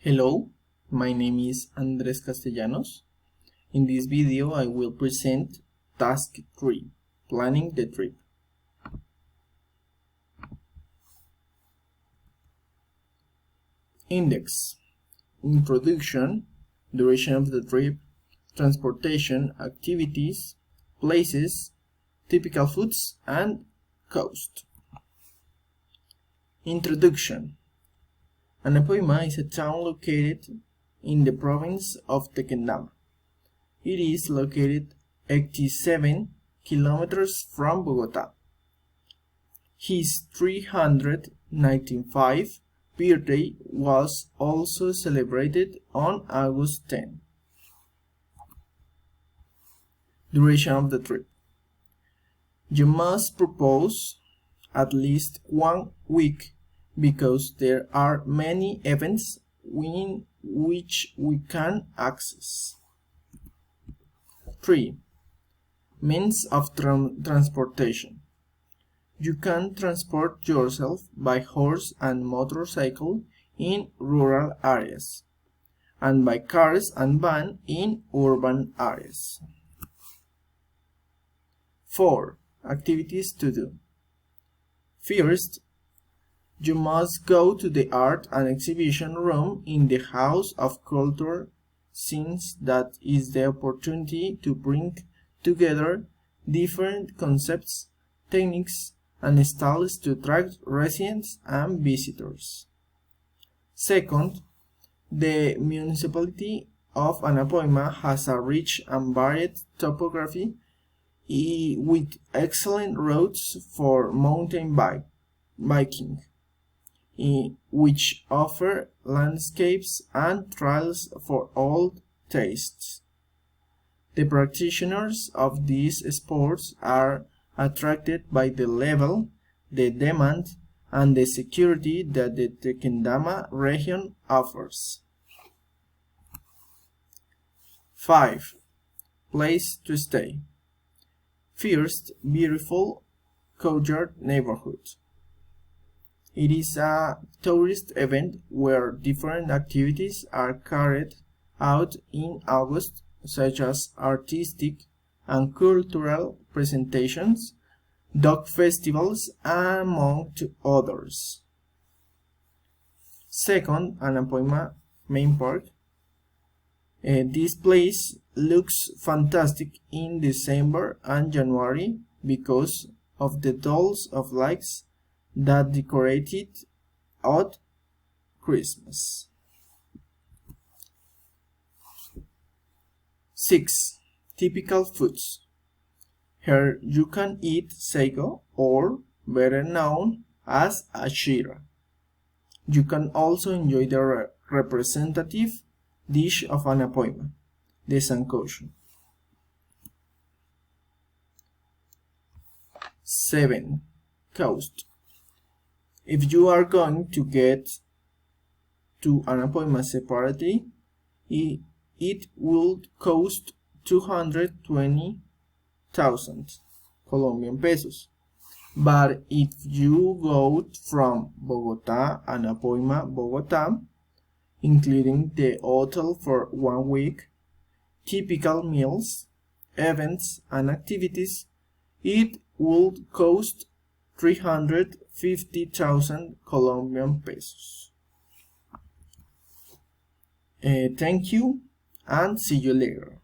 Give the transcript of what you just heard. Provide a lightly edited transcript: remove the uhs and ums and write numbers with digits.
Hello, my name is Andres Castellanos. In this video I will present Task 3, Planning the Trip. Index: Introduction, Duration of the trip, Transportation, Activities, Places, Typical Foods, and Cost. Introduction: Anapoima is a town located in the province of Tequendama. It is located 87 kilometers from Bogota. His 395th birthday was also celebrated on August 10. Duration of the trip: You must propose at least 1 week because there are many events in which we can access. 3. Means of transportation: You can transport yourself by horse and motorcycle in rural areas, and by cars and van in urban areas. 4. Activities to do: First, you must go to the art and exhibition room in the House of Culture, since that is the opportunity to bring together different concepts, techniques, and styles to attract residents and visitors. Second, the municipality of Anapoima has a rich and varied topography with excellent roads for mountain biking, which offer landscapes and trails for all tastes. The practitioners of these sports are attracted by the level, the demand, and the security that the Tequendama region offers. 5. Place to stay: First, beautiful courtyard neighborhood. It is a tourist event where different activities are carried out in August, such as artistic and cultural presentations, dog festivals, among others. Second, Anapoima Main Park. This place looks fantastic in December and January because of the dolls of lights that decorate it at Christmas. 6. Typical foods: Here you can eat sago, or better known as ashira. You can also enjoy the representative dish of Anapoima, the sancocho. 7. Cost: If you are going to get to Anapoima separately, it will cost 220,000 Colombian pesos. But if you go from Bogota, Anapoima, Bogota, including the hotel for 1 week, typical meals, events, and activities, it would cost 350,000 Colombian pesos. Thank you, and see you later.